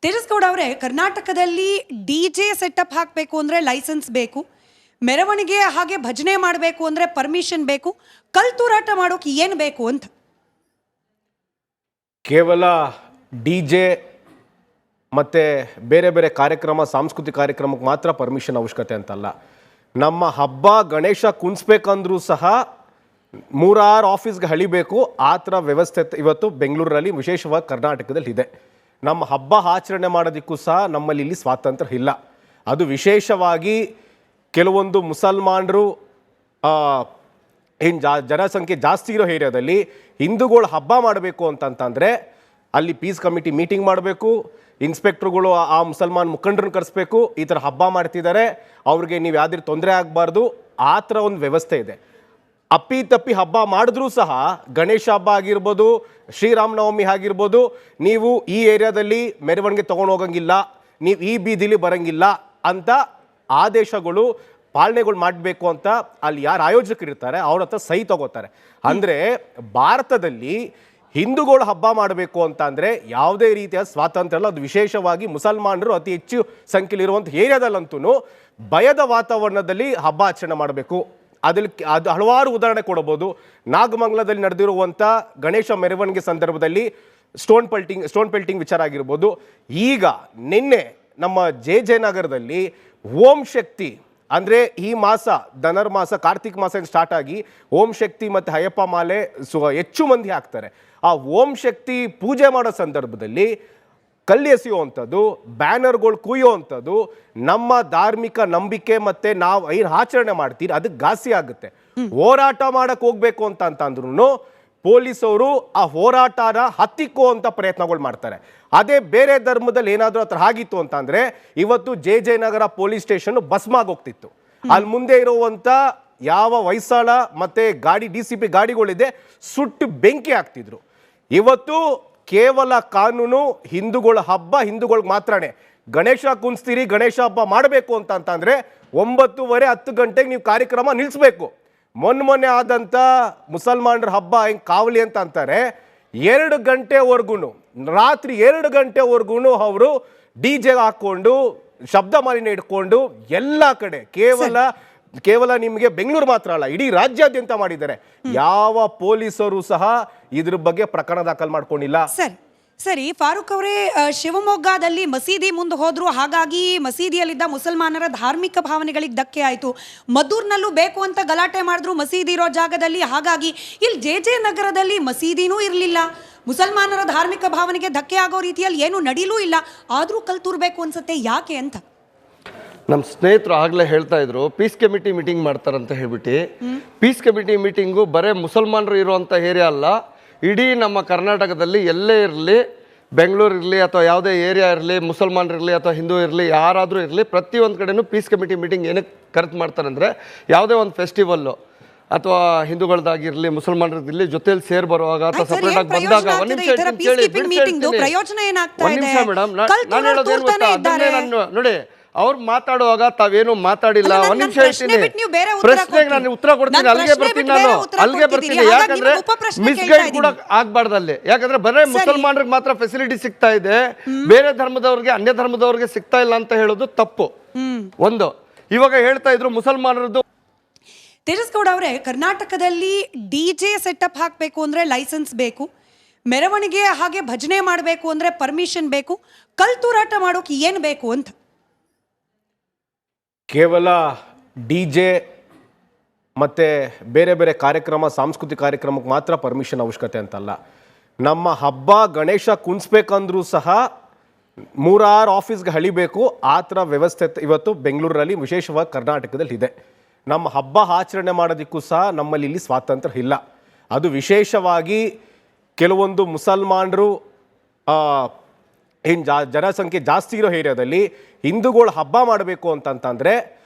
ತೇಜಸ್ ಗೌಡ ಅವರೇ, ಕರ್ನಾಟಕದಲ್ಲಿ DJ setup ಹಾಕಬೇಕು ಅಂದರೆ ಲೈಸೆನ್ಸ್ ಬೇಕು, ಮೆರವಣಿಗೆ ಹಾಗೆ ಭಜನೆ ಮಾಡಬೇಕು ಅಂದರೆ ಪರ್ಮಿಷನ್ ಬೇಕು, ಕಲ್ತೂರಾಟ ಮಾಡೋಕೆ ಏನು ಬೇಕು ಅಂತ? ಕೇವಲ ಡಿಜೆ ಮತ್ತು ಬೇರೆ ಬೇರೆ ಕಾರ್ಯಕ್ರಮ, ಸಾಂಸ್ಕೃತಿಕ ಕಾರ್ಯಕ್ರಮಕ್ಕೆ ಮಾತ್ರ ಪರ್ಮಿಷನ್ ಅವಶ್ಯಕತೆ ಅಂತಲ್ಲ. ನಮ್ಮ ಹಬ್ಬ ಗಣೇಶ ಕುಣಿಸ್ಬೇಕಂದ್ರೂ ಸಹ 3-6 ಆಫೀಸ್ಗೆ ಹಳಿಬೇಕು. ಆ ಥರ ವ್ಯವಸ್ಥೆ ಇವತ್ತು ಬೆಂಗಳೂರಲ್ಲಿ, ವಿಶೇಷವಾಗಿ ಕರ್ನಾಟಕದಲ್ಲಿ ಇದೆ. ನಮ್ಮ ಹಬ್ಬ ಆಚರಣೆ ಮಾಡೋದಕ್ಕೂ ಸಹ ನಮ್ಮಲ್ಲಿ ಇಲ್ಲಿ ಸ್ವಾತಂತ್ರ್ಯ ಇಲ್ಲ. ಅದು ವಿಶೇಷವಾಗಿ ಕೆಲವೊಂದು ಮುಸಲ್ಮಾನರು ಏನು ಜನಸಂಖ್ಯೆ ಜಾಸ್ತಿ ಇರೋ ಏರಿಯಾದಲ್ಲಿ ಹಿಂದೂಗಳು ಹಬ್ಬ ಮಾಡಬೇಕು ಅಂತಂತಂದರೆ ಅಲ್ಲಿ ಪೀಸ್ ಕಮಿಟಿ ಮೀಟಿಂಗ್ ಮಾಡಬೇಕು, ಇನ್ಸ್ಪೆಕ್ಟ್ರುಗಳು ಆ ಮುಸಲ್ಮಾನ್ ಮುಖಂಡರನ್ನ ಕರೆಸ್ಬೇಕು. ಈ ಥರ ಹಬ್ಬ ಮಾಡ್ತಿದ್ದಾರೆ, ಅವ್ರಿಗೆ ನೀವು ಯಾವ್ದಾದ್ರು ತೊಂದರೆ ಆಗಬಾರ್ದು, ಆ ಥರ ಒಂದು ವ್ಯವಸ್ಥೆ ಇದೆ. ಅಪ್ಪಿ ತಪ್ಪಿ ಹಬ್ಬ ಮಾಡಿದ್ರೂ ಸಹ ಗಣೇಶ ಹಬ್ಬ ಆಗಿರ್ಬೋದು, ಶ್ರೀರಾಮನವಮಿ ಆಗಿರ್ಬೋದು, ನೀವು ಈ ಏರಿಯಾದಲ್ಲಿ ಮೆರವಣಿಗೆ ತೊಗೊಂಡು ಹೋಗಂಗಿಲ್ಲ, ನೀವು ಈ ಬೀದಿಲಿ ಬರಂಗಿಲ್ಲ ಅಂತ ಆದೇಶಗಳು ಪಾಲನೆಗಳು ಮಾಡಬೇಕು ಅಂತ ಅಲ್ಲಿ ಯಾರು ಆಯೋಜಕರು ಇರ್ತಾರೆ ಅವ್ರ ಹತ್ರ ಸಹಿ ತಗೋತಾರೆ. ಅಂದರೆ ಭಾರತದಲ್ಲಿ ಹಿಂದೂಗಳು ಹಬ್ಬ ಮಾಡಬೇಕು ಅಂತ ಅಂದರೆ ಯಾವುದೇ ರೀತಿಯ ಸ್ವಾತಂತ್ರ್ಯ ಇಲ್ಲ. ಅದು ವಿಶೇಷವಾಗಿ ಮುಸಲ್ಮಾನರು ಅತಿ ಹೆಚ್ಚು ಸಂಖ್ಯೆಯಲ್ಲಿರುವಂಥ ಏರಿಯಾದಲ್ಲಂತೂ ಭಯದ ವಾತಾವರಣದಲ್ಲಿ ಹಬ್ಬ ಆಚರಣೆ ಮಾಡಬೇಕು. ಅದು ಹಲವಾರು ಉದಾಹರಣೆ ಕೊಡಬಹುದು. ನಾಗಮಂಗಲದಲ್ಲಿ ನಡೆದಿರುವಂಥ ಗಣೇಶ ಮೆರವಣಿಗೆ ಸಂದರ್ಭದಲ್ಲಿ ಸ್ಟೋನ್ ಪೆಲ್ಟಿಂಗ್ ವಿಚಾರ ಆಗಿರ್ಬೋದು. ಈಗ ನಿನ್ನೆ ನಮ್ಮ ಜೆ ನಗರದಲ್ಲಿ ಓಂ ಶಕ್ತಿ, ಅಂದರೆ ಈ ಮಾಸ ಧನುರ್ಮಾಸ, ಕಾರ್ತಿಕ್ ಮಾಸ ಸ್ಟಾರ್ಟ್ ಆಗಿ ಓಂ ಶಕ್ತಿ ಮತ್ತು ಅಯ್ಯಪ್ಪ ಮಾಲೆ ಹೆಚ್ಚು ಮಂದಿ ಹಾಕ್ತಾರೆ. ಆ ಓಂ ಶಕ್ತಿ ಪೂಜೆ ಮಾಡೋ ಸಂದರ್ಭದಲ್ಲಿ ಕಲ್ಲು ಎಸೆಯುವಂಥದ್ದು, ಬ್ಯಾನರ್ಗಳು ಕುಯ್ಯುವಂಥದ್ದು ನಮ್ಮ ಧಾರ್ಮಿಕ ನಂಬಿಕೆ ಮತ್ತು ನಾವು ಏನು ಆಚರಣೆ ಮಾಡ್ತೀರಿ ಅದಕ್ಕೆ ಘಾಸಿ ಆಗುತ್ತೆ. ಹೋರಾಟ ಮಾಡಕ್ಕೆ ಹೋಗ್ಬೇಕು ಅಂತಂದ್ರೂ ಪೊಲೀಸವರು ಆ ಹೋರಾಟನ ಹತ್ತಿಕ್ಕುವಂಥ ಪ್ರಯತ್ನಗಳು ಮಾಡ್ತಾರೆ. ಅದೇ ಬೇರೆ ಧರ್ಮದಲ್ಲಿ ಏನಾದರೂ ಆ ಥರ ಆಗಿತ್ತು ಅಂತಂದರೆ ಇವತ್ತು ಜೆ ನಗರ ಪೊಲೀಸ್ ಸ್ಟೇಷನ್ ಭಸ್ಮಾಗಿ ಹೋಗ್ತಿತ್ತು. ಅಲ್ಲಿ ಮುಂದೆ ಇರುವಂಥ ಯಾವ ಹೊಯ್ಸಳ ಮತ್ತು ಗಾಡಿ DCP ಗಾಡಿಗಳಿದೆ ಸುಟ್ಟು ಬೆಂಕಿ ಹಾಕ್ತಿದ್ರು. ಇವತ್ತು ಕೇವಲ ಕಾನೂನು ಹಿಂದೂಗಳ ಹಬ್ಬ ಹಿಂದೂಗಳಿಗೆ ಮಾತ್ರನೇ. ಗಣೇಶ ಕುಣಿಸ್ತೀರಿ, ಗಣೇಶ ಹಬ್ಬ ಮಾಡಬೇಕು ಅಂತಂದರೆ 9:30 10 ಗಂಟೆಗೆ ನೀವು ಕಾರ್ಯಕ್ರಮ ನಿಲ್ಲಿಸ್ಬೇಕು. ಮೊನ್ನೆ ಆದಂಥ ಮುಸಲ್ಮಾನರ ಹಬ್ಬ ಹೆಂಗೆ ಕಾವಲಿ ಅಂತ ಅಂತಾರೆ, 2 ಗಂಟೆವರೆಗೂ, ರಾತ್ರಿ 2 ಗಂಟೆವರೆಗೂ ಅವರು DJ ಹಾಕ್ಕೊಂಡು ಶಬ್ದ ಮಾಲಿನ್ಯ ಇಟ್ಕೊಂಡು ಎಲ್ಲ ಕಡೆ ಕೇವಲ ನಿಮಗೆ ಬೆಂಗಳೂರು ಮಾತ್ರ ಅಲ್ಲ, ಇಡೀ ರಾಜ್ಯಾದ್ಯಂತ ಮಾಡಿದ್ದಾರೆ. ಯಾವ ಪೊಲೀಸರು ಸಹ ಇದ್ರ ಬಗ್ಗೆ ಪ್ರಕರಣ ದಾಖಲು ಮಾಡ್ಕೊಂಡಿಲ್ಲ. ಸರಿ ಫಾರೂಕ್ ಅವರೇ, ಶಿವಮೊಗ್ಗದಲ್ಲಿ ಮಸೀದಿ ಮುಂದೆ ಹೋದ್ರು, ಹಾಗಾಗಿ ಮಸೀದಿಯಲ್ಲಿದ್ದ ಮುಸಲ್ಮಾನರ ಧಾರ್ಮಿಕ ಭಾವನೆಗಳಿಗೆ ಧಕ್ಕೆ ಆಯಿತು. ಮದ್ದೂರಿನಲ್ಲೂ ಬೇಕು ಅಂತ ಗಲಾಟೆ ಮಾಡಿದ್ರು ಮಸೀದಿ ಇರೋ ಜಾಗದಲ್ಲಿ, ಹಾಗಾಗಿ ಇಲ್ಲಿ ಜೆ ನಗರದಲ್ಲಿ ಮಸೀದಿನೂ ಇರಲಿಲ್ಲ, ಮುಸಲ್ಮಾನರ ಧಾರ್ಮಿಕ ಭಾವನೆಗೆ ಧಕ್ಕೆ ಆಗೋ ರೀತಿಯಲ್ಲಿ ಏನು ನಡೀಲೂ ಇಲ್ಲ, ಆದರೂ ಕಲ್ತೂರ್ಬೇಕು ಅನ್ಸುತ್ತೆ. ಯಾಕೆ ಅಂತ ನಮ್ಮ ಸ್ನೇಹಿತರು ಆಗಲೇ ಹೇಳ್ತಾ ಇದ್ರು, ಪೀಸ್ ಕಮಿಟಿ ಮೀಟಿಂಗ್ ಮಾಡ್ತಾರಂತ ಹೇಳ್ಬಿಟ್ಟು. ಪೀಸ್ ಕಮಿಟಿ ಮೀಟಿಂಗು ಬರೇ ಮುಸಲ್ಮಾನರು ಇರುವಂಥ ಏರಿಯಾ ಅಲ್ಲ, ಇಡೀ ನಮ್ಮ ಕರ್ನಾಟಕದಲ್ಲಿ ಎಲ್ಲೇ ಇರಲಿ, ಬೆಂಗಳೂರು ಇರಲಿ ಅಥವಾ ಯಾವುದೇ ಏರಿಯಾ ಇರಲಿ, ಮುಸಲ್ಮಾನರು ಇರಲಿ ಅಥವಾ ಹಿಂದೂ ಇರಲಿ, ಯಾರಾದರೂ ಇರಲಿ, ಪ್ರತಿಯೊಂದು ಕಡೆನೂ ಪೀಸ್ ಕಮಿಟಿ ಮೀಟಿಂಗ್ ಏನಕ್ಕೆ ಕರೆಕ್ಟ್ ಮಾಡ್ತಾರೆ ಅಂದರೆ ಯಾವುದೇ ಒಂದು ಫೆಸ್ಟಿವಲ್ಲು ಅಥವಾ ಹಿಂದೂಗಳದ್ದಾಗಿರಲಿ ಮುಸಲ್ಮಾನರದಿರಲಿ ಜೊತೆಲಿ ಸೇರಿ ಬರುವಾಗ ಅಥವಾ ಸಪ್ರೇಟ್ ಆಗಿ ಬಂದಾಗ ಒಂದು ನಿಮಿಷ ಮೇಡಮ್, ನಾನು ಹೇಳೋದೇನು ಗೊತ್ತಾ, ಅದನ್ನೇ ನಾನು ನೋಡಿ ಅವ್ರು ಮಾತಾಡುವಾಗ ತಾವೇನು ಮಾತಾಡಿಲ್ಲ. ಒಂದ್ ನಿಮಿಷ ಹೇಳ್ತೀನಿ, ಪ್ರಶ್ನೆಗೆ ನಾನು ಉತ್ತರ ಕೊಡ್ತೀನಿ, ಅಲ್ಲಿಗೆ ಬರ್ತೀನಿ. ಯಾಕಂದ್ರೆ ಮಿಸ್ಗೈಡ್ ಕೂಡ ಆಗ್ಬಾರ್ದು ಅಲ್ಲಿ. ಯಾಕಂದ್ರೆ ಬರೇ ಮುಸಲ್ಮಾನರಿಗೆ ಮಾತ್ರ ಫೆಸಿಲಿಟಿ ಸಿಗ್ತಾ ಇದೆ, ಬೇರೆ ಧರ್ಮದವ್ರಿಗೆ ಅನ್ಯ ಧರ್ಮದವ್ರಿಗೆ ಸಿಗ್ತಾ ಇಲ್ಲ ಅಂತ ಹೇಳೋದು ತಪ್ಪು. ಒಂದು ಇವಾಗ ಹೇಳ್ತಾ ಇದ್ರು ಮುಸಲ್ಮಾನರದ್ದು. ತೇಜಸ್ ಗೌಡ ಅವರೇ, ಕರ್ನಾಟಕದಲ್ಲಿ ಡಿಜೆ ಸೆಟಪ್ ಹಾಕಬೇಕು ಅಂದರೆ ಲೈಸೆನ್ಸ್ ಬೇಕು, ಮೆರವಣಿಗೆ ಹಾಗೆ ಭಜನೆ ಮಾಡಬೇಕು ಅಂದರೆ ಪರ್ಮಿಷನ್ ಬೇಕು, ಕಲ್ತೂರಾಟ ಮಾಡೋಕೆ ಏನು ಬೇಕು ಅಂತ? ಕೇವಲ ಡಿಜೆ ಮತ್ತು ಬೇರೆ ಬೇರೆ ಕಾರ್ಯಕ್ರಮ, ಸಾಂಸ್ಕೃತಿಕ ಕಾರ್ಯಕ್ರಮಕ್ಕೆ ಮಾತ್ರ ಪರ್ಮಿಷನ್ ಅವಶ್ಯಕತೆ ಅಂತಲ್ಲ. ನಮ್ಮ ಹಬ್ಬ ಗಣೇಶ ಕುಣಿಸ್ಬೇಕಂದ್ರೂ ಸಹ 3-6 ಆಫೀಸ್ಗೆ ಹಳಿಬೇಕು. ಆ ಥರ ವ್ಯವಸ್ಥೆ ಇವತ್ತು ಬೆಂಗಳೂರಲ್ಲಿ, ವಿಶೇಷವಾಗಿ ಕರ್ನಾಟಕದಲ್ಲಿ ಇದೆ. ನಮ್ಮ ಹಬ್ಬ ಆಚರಣೆ ಮಾಡೋದಕ್ಕೂ ಸಹ ನಮ್ಮಲ್ಲಿ ಇಲ್ಲಿ ಸ್ವಾತಂತ್ರ್ಯ ಇಲ್ಲ. ಅದು ವಿಶೇಷವಾಗಿ ಕೆಲವೊಂದು ಮುಸಲ್ಮಾನರು ಏನು ಜನಸಂಖ್ಯೆ ಜಾಸ್ತಿ ಇರೋ ಏರಿಯಾದಲ್ಲಿ ಹಿಂದೂಗಳು ಹಬ್ಬ ಮಾಡಬೇಕು ಅಂತಂತಂದರೆ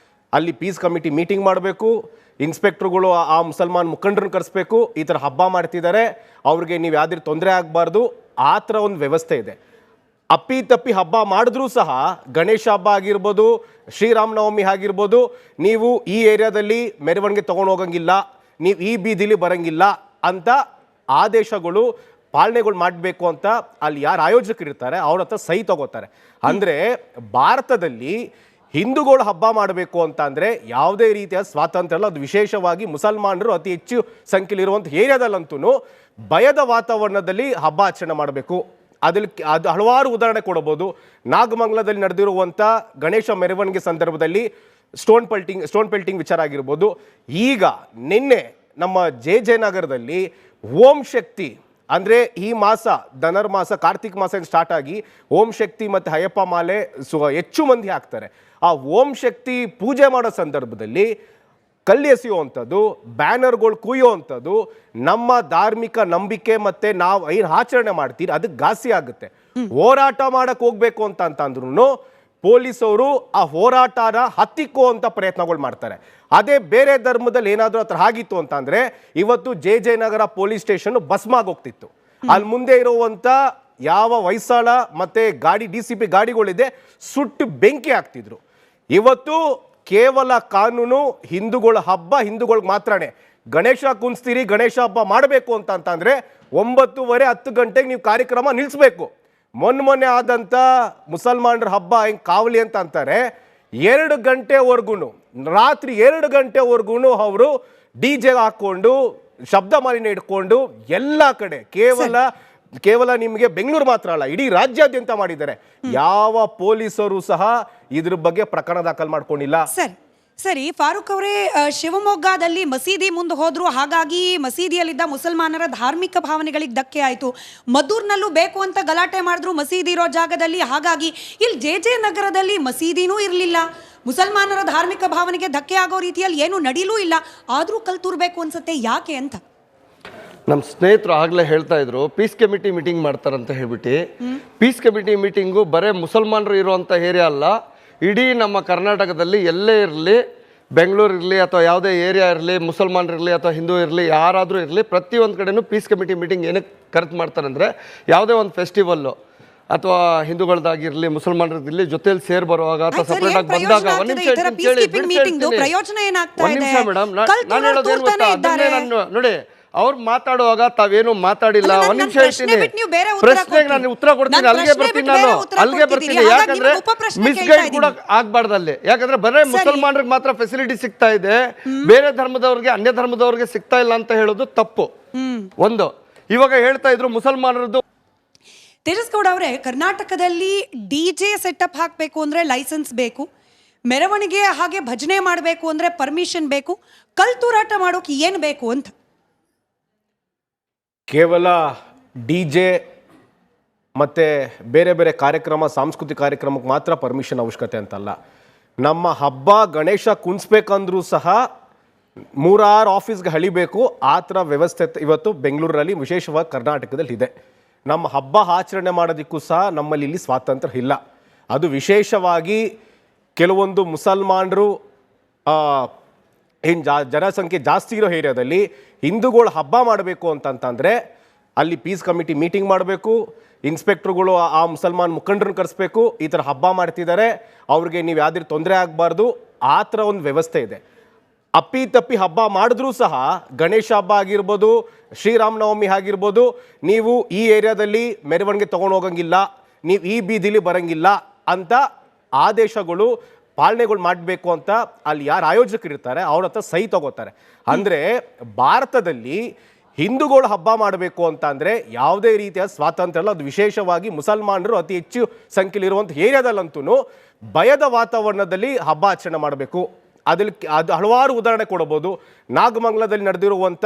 ಅಲ್ಲಿ ಪೀಸ್ ಕಮಿಟಿ ಮೀಟಿಂಗ್ ಮಾಡಬೇಕು, ಇನ್ಸ್ಪೆಕ್ಟ್ರುಗಳು ಆ ಮುಸಲ್ಮಾನ್ ಮುಖಂಡರನ್ನ ಕರೆಸ್ಬೇಕು. ಈ ಥರ ಹಬ್ಬ ಮಾಡ್ತಿದ್ದಾರೆ, ಅವ್ರಿಗೆ ನೀವು ಯಾವ್ದಾದ್ರು ತೊಂದರೆ ಆಗಬಾರ್ದು, ಆ ಥರ ಒಂದು ವ್ಯವಸ್ಥೆ ಇದೆ. ಅಪ್ಪಿ ತಪ್ಪಿ ಹಬ್ಬ ಮಾಡಿದ್ರೂ ಸಹ ಗಣೇಶ ಹಬ್ಬ ಆಗಿರ್ಬೋದು, ಶ್ರೀರಾಮನವಮಿ ಆಗಿರ್ಬೋದು, ನೀವು ಈ ಏರಿಯಾದಲ್ಲಿ ಮೆರವಣಿಗೆ ತೊಗೊಂಡು ಹೋಗಂಗಿಲ್ಲ, ನೀವು ಈ ಬೀದಿಲಿ ಬರಂಗಿಲ್ಲ ಅಂತ ಆದೇಶಗಳು ಪಾಲನೆಗಳು ಮಾಡಬೇಕು ಅಂತ ಅಲ್ಲಿ ಯಾರು ಆಯೋಜಕರು ಇರ್ತಾರೆ ಅವ್ರ ಹತ್ರ ಸಹಿ ತಗೋತಾರೆ. ಅಂದ್ರೆ ಭಾರತದಲ್ಲಿ ಹಿಂದೂಗಳು ಹಬ್ಬ ಮಾಡಬೇಕು ಅಂತ ಅಂದ್ರೆ ಯಾವುದೇ ರೀತಿಯ ಸ್ವಾತಂತ್ರ್ಯ ಅಲ್ಲ. ಅದು ವಿಶೇಷವಾಗಿ ಮುಸಲ್ಮಾನರು ಅತಿ ಹೆಚ್ಚು ಸಂಖ್ಯೆಯಲ್ಲಿರುವಂಥ ಏರಿಯಾದಲ್ಲಂತೂ ಭಯದ ವಾತಾವರಣದಲ್ಲಿ ಹಬ್ಬ ಆಚರಣೆ ಮಾಡಬೇಕು. ಅದು ಹಲವಾರು ಉದಾಹರಣೆ ಕೊಡಬಹುದು. ನಾಗಮಂಗಲದಲ್ಲಿ ನಡೆದಿರುವಂಥ ಗಣೇಶ ಮೆರವಣಿಗೆ ಸಂದರ್ಭದಲ್ಲಿ ಸ್ಟೋನ್ ಪೆಲ್ಟಿಂಗ್ ವಿಚಾರ ಆಗಿರ್ಬೋದು. ಈಗ ನಿನ್ನೆ ನಮ್ಮ ಜೆ ನಗರದಲ್ಲಿ ಓಂ ಶಕ್ತಿ ಅಂದರೆ ಈ ಮಾಸ ಧನುರ್ಮಾಸ ಕಾರ್ತಿಕ್ ಮಾಸ ಸ್ಟಾರ್ಟ್ ಆಗಿ ಓಂ ಶಕ್ತಿ ಮತ್ತು ಅಯ್ಯಪ್ಪ ಮಾಲೆ ಹೆಚ್ಚು ಮಂದಿ ಹಾಕ್ತಾರೆ. ಆ ಓಂ ಶಕ್ತಿ ಪೂಜೆ ಮಾಡೋ ಸಂದರ್ಭದಲ್ಲಿ ಕಲ್ಲು ಎಸೆಯುವಂಥದ್ದು, ಬ್ಯಾನರ್ಗಳು ಕುಯ್ಯುವಂಥದ್ದು ನಮ್ಮ ಧಾರ್ಮಿಕ ನಂಬಿಕೆ ಮತ್ತೆ ನಾವು ಏನು ಆಚರಣೆ ಮಾಡ್ತೀರಿ ಅದಕ್ಕೆ ಘಾಸಿ ಆಗುತ್ತೆ. ಹೋರಾಟ ಮಾಡಕ್ಕೆ ಹೋಗ್ಬೇಕು ಅಂತಂದ್ರೂ ಪೊಲೀಸವರು ಆ ಹೋರಾಟನ ಹತ್ತಿಕ್ಕುವಂಥ ಪ್ರಯತ್ನಗಳು ಮಾಡ್ತಾರೆ. ಅದೇ ಬೇರೆ ಧರ್ಮದಲ್ಲಿ ಏನಾದರೂ ಹತ್ರ ಆಗಿತ್ತು ಅಂತಂದ್ರೆ ಇವತ್ತು ಜೆ ನಗರ ಪೊಲೀಸ್ ಸ್ಟೇಷನ್ ಭಸ್ಮಾಗೋಗ್ತಿತ್ತು. ಅಲ್ಲಿ ಮುಂದೆ ಇರುವಂಥ ಯಾವ ಹೊಯ್ಸಳ ಮತ್ತೆ ಗಾಡಿ DCP ಗಾಡಿಗಳಿದೆ ಸುಟ್ಟು ಬೆಂಕಿ ಹಾಕ್ತಿದ್ರು. ಇವತ್ತು ಕೇವಲ ಕಾನೂನು ಹಿಂದೂಗಳ ಹಬ್ಬ ಹಿಂದೂಗಳಿಗೆ ಮಾತ್ರನೇ. ಗಣೇಶ ಕುಣಿಸ್ತೀರಿ, ಗಣೇಶ ಹಬ್ಬ ಮಾಡಬೇಕು ಅಂತಂದ್ರೆ 9:30 10 ಗಂಟೆಗೆ ನೀವು ಕಾರ್ಯಕ್ರಮ ನಿಲ್ಲಿಸ್ಬೇಕು. ಮೊನ್ನೆ ಆದಂಥ ಮುಸಲ್ಮಾನರ ಹಬ್ಬ ಹೆಂಗೆ ಕಾವಲಿ ಅಂತ ಅಂತಾರೆ, 2 ಗಂಟೆವರೆಗೂ ರಾತ್ರಿ 2 ಗಂಟೆವರೆಗೂ ಅವರು DJ ಹಾಕೊಂಡು ಶಬ್ದ ಮಾಲಿನ್ಯ ಇಟ್ಕೊಂಡು ಎಲ್ಲ ಕಡೆ ಕೇವಲ ನಿಮಗೆ ಬೆಂಗಳೂರು ಮಾತ್ರ ಅಲ್ಲ ಇಡೀ ರಾಜ್ಯಾದ್ಯಂತ ಮಾಡಿದ್ದಾರೆ. ಯಾವ ಪೊಲೀಸರು ಸಹ ಇದ್ರ ಬಗ್ಗೆ ಪ್ರಕರಣ ದಾಖಲು ಮಾಡ್ಕೊಂಡಿಲ್ಲ. ಸರಿ ಫಾರೂಕ್ ಅವರೇ, ಶಿವಮೊಗ್ಗದಲ್ಲಿ ಮಸೀದಿ ಮುಂದೆ ಹೋದ್ರು, ಹಾಗಾಗಿ ಮಸೀದಿಯಲ್ಲಿದ್ದ ಮುಸಲ್ಮಾನರ ಧಾರ್ಮಿಕ ಭಾವನೆಗಳಿಗೆ ಧಕ್ಕೆ ಆಯಿತು. ಮದ್ದೂರ್ನಲ್ಲೂ ಬೇಕು ಅಂತ ಗಲಾಟೆ ಮಾಡಿದ್ರು ಮಸೀದಿ ಇರೋ ಜಾಗದಲ್ಲಿ, ಹಾಗಾಗಿ ಇಲ್ಲಿ ಜೆ ನಗರದಲ್ಲಿ ಮಸೀದಿನೂ ಇರಲಿಲ್ಲ, ಮುಸಲ್ಮಾನರ ಧಾರ್ಮಿಕ ಭಾವನೆಗೆ ಧಕ್ಕೆ ಆಗೋ ರೀತಿಯಲ್ಲಿ ಏನು ನಡೀಲೂ ಇಲ್ಲ, ಆದರೂ ಕಲ್ ತೂರ್ಬೇಕು ಅನ್ಸುತ್ತೆ. ಯಾಕೆ ಅಂತ ನಮ್ಮ ಸ್ನೇಹಿತರು ಆಗಲೇ ಹೇಳ್ತಾ ಇದ್ರು ಪೀಸ್ ಕಮಿಟಿ ಮೀಟಿಂಗ್ ಮಾಡ್ತಾರಂತ ಹೇಳ್ಬಿಟ್ಟು. ಪೀಸ್ ಕಮಿಟಿ ಮೀಟಿಂಗು ಬರೇ ಮುಸಲ್ಮಾನರು ಇರುವಂಥ ಏರಿಯಾ ಅಲ್ಲ, ಇಡೀ ನಮ್ಮ ಕರ್ನಾಟಕದಲ್ಲಿ ಎಲ್ಲೇ ಇರಲಿ, ಬೆಂಗಳೂರು ಇರಲಿ ಅಥವಾ ಯಾವುದೇ ಏರಿಯಾ ಇರಲಿ, ಮುಸಲ್ಮಾನರು ಇರಲಿ ಅಥವಾ ಹಿಂದೂ ಇರಲಿ, ಯಾರಾದರೂ ಇರಲಿ, ಪ್ರತಿಯೊಂದು ಕಡೆನೂ ಪೀಸ್ ಕಮಿಟಿ ಮೀಟಿಂಗ್ ಏನಕ್ಕೆ ಕರೆಕ್ಟ್ ಮಾಡ್ತಾರೆ ಅಂದರೆ ಯಾವುದೇ ಒಂದು ಫೆಸ್ಟಿವಲ್ಲು ಅಥವಾ ಹಿಂದೂಗಳದ್ದಾಗಿರಲಿ ಮುಸಲ್ಮಾನರದಿರಲಿ ಜೊತೆಲಿ ಸೇರ್ ಬರುವಾಗ ಅಥವಾ ಸಪರೇಟ್ ಆಗಿ ಬಂದಾಗ ಒಂದು ನಿಮಿಷ ಮೇಡಮ್, ನಾನು ಹೇಳೋದೇನು ಗೊತ್ತಾ, ಅದನ್ನೇ ನಾನು ನೋಡಿ ಅವ್ರು ಮಾತಾಡುವಾಗ ತಾವೇನು ಮಾತಾಡಿಲ್ಲ. ಒಂದ್ ನಿಮಿಷ ಹೇಳ್ತೀನಿ, ಪ್ರಶ್ನೆಗೆ ನಾನು ಉತ್ತರ ಕೊಡ್ತೀನಿ, ಅಲ್ಲಿಗೆ ಬರ್ತೀನಿ. ಯಾಕಂದ್ರೆ ಮಿಸ್ಗೈಡ್ ಕೂಡ ಆಗ್ಬಾರ್ದು ಅಲ್ಲಿ. ಯಾಕಂದ್ರೆ ಬರೇ ಮುಸಲ್ಮಾನರಿಗೆ ಮಾತ್ರ ಫೆಸಿಲಿಟಿ ಸಿಗ್ತಾ ಇದೆ, ಬೇರೆ ಧರ್ಮದವ್ರಿಗೆ ಅನ್ಯ ಧರ್ಮದವ್ರಿಗೆ ಸಿಗ್ತಾ ಇಲ್ಲ ಅಂತ ಹೇಳೋದು ತಪ್ಪು. ಒಂದು ಇವಾಗ ಹೇಳ್ತಾ ಇದ್ರು ಮುಸಲ್ಮಾನರದ್ದು. ತೇಜಸ್ ಗೌಡ ಅವರೇ, ಕರ್ನಾಟಕದಲ್ಲಿ DJ ಸೆಟಪ್ ಹಾಕಬೇಕು ಅಂದ್ರೆ ಲೈಸೆನ್ಸ್ ಬೇಕು, ಮೆರವಣಿಗೆ ಹಾಗೆ ಭಜನೆ ಮಾಡಬೇಕು ಅಂದ್ರೆ ಪರ್ಮಿಷನ್ ಬೇಕು, ಕಲ್ ತೂರಾಟ ಮಾಡೋಕೆ ಏನು ಬೇಕು ಅಂತ? ಕೇವಲ DJ ಮತ್ತು ಬೇರೆ ಬೇರೆ ಕಾರ್ಯಕ್ರಮ ಸಾಂಸ್ಕೃತಿಕ ಕಾರ್ಯಕ್ರಮಕ್ಕೆ ಮಾತ್ರ ಪರ್ಮಿಷನ್ ಅವಶ್ಯಕತೆ ಅಂತಲ್ಲ. ನಮ್ಮ ಹಬ್ಬ ಗಣೇಶ ಕುಣಿಸ್ಬೇಕಂದ್ರೂ ಸಹ 3-6 ಆಫೀಸ್ಗೆ ಹಳಿಬೇಕು. ಆ ಥರ ವ್ಯವಸ್ಥೆ ಇವತ್ತು ಬೆಂಗಳೂರಲ್ಲಿ ವಿಶೇಷವಾಗಿ ಕರ್ನಾಟಕದಲ್ಲಿ ಇದೆ. ನಮ್ಮ ಹಬ್ಬ ಆಚರಣೆ ಮಾಡೋದಕ್ಕೂ ಸಹ ನಮ್ಮಲ್ಲಿ ಇಲ್ಲಿ ಸ್ವಾತಂತ್ರ್ಯ ಇಲ್ಲ. ಅದು ವಿಶೇಷವಾಗಿ ಕೆಲವೊಂದು ಮುಸಲ್ಮಾನರು ಏನು ಜನಸಂಖ್ಯೆ ಜಾಸ್ತಿ ಇರೋ ಏರಿಯಾದಲ್ಲಿ ಹಿಂದೂಗಳು ಹಬ್ಬ ಮಾಡಬೇಕು ಅಂತಂತಂದರೆ ಅಲ್ಲಿ ಪೀಸ್ ಕಮಿಟಿ ಮೀಟಿಂಗ್ ಮಾಡಬೇಕು, ಇನ್ಸ್ಪೆಕ್ಟ್ರುಗಳು ಆ ಮುಸಲ್ಮಾನ್ ಮುಖಂಡರನ್ನ ಕರೆಸ್ಬೇಕು. ಈ ಥರ ಹಬ್ಬ ಮಾಡ್ತಿದ್ದಾರೆ, ಅವ್ರಿಗೆ ನೀವು ಯಾವ್ದು ತೊಂದರೆ ಆಗಬಾರ್ದು, ಆ ಥರ ಒಂದು ವ್ಯವಸ್ಥೆ ಇದೆ. ಅಪ್ಪಿತಪ್ಪಿ ಹಬ್ಬ ಮಾಡಿದ್ರೂ ಸಹ ಗಣೇಶ ಹಬ್ಬ ಆಗಿರ್ಬೋದು, ಶ್ರೀರಾಮನವಮಿ ಆಗಿರ್ಬೋದು, ನೀವು ಈ ಏರಿಯಾದಲ್ಲಿ ಮೆರವಣಿಗೆ ತೊಗೊಂಡು ಹೋಗಂಗಿಲ್ಲ, ನೀವು ಈ ಬೀದಿಲಿ ಬರಂಗಿಲ್ಲ ಅಂತ ಆದೇಶಗಳು ಪಾಲನೆಗಳು ಮಾಡಬೇಕು ಅಂತ ಅಲ್ಲಿ ಯಾರು ಆಯೋಜಕರು ಇರ್ತಾರೆ ಅವ್ರ ಹತ್ರ ಸಹಿ ತಗೋತಾರೆ. ಅಂದರೆ ಭಾರತದಲ್ಲಿ ಹಿಂದೂಗಳು ಹಬ್ಬ ಮಾಡಬೇಕು ಅಂತ ಅಂದರೆ ಯಾವುದೇ ರೀತಿಯ ಸ್ವಾತಂತ್ರ್ಯ ಅಲ್ಲ. ಅದು ವಿಶೇಷವಾಗಿ ಮುಸಲ್ಮಾನರು ಅತಿ ಹೆಚ್ಚು ಸಂಖ್ಯೆಯಲ್ಲಿರುವಂಥ ಏರಿಯಾದಲ್ಲಂತೂ ಭಯದ ವಾತಾವರಣದಲ್ಲಿ ಹಬ್ಬ ಆಚರಣೆ ಮಾಡಬೇಕು. ಅದು ಹಲವಾರು ಉದಾಹರಣೆ ಕೊಡಬಹುದು. ನಾಗಮಂಗಲದಲ್ಲಿ ನಡೆದಿರುವಂಥ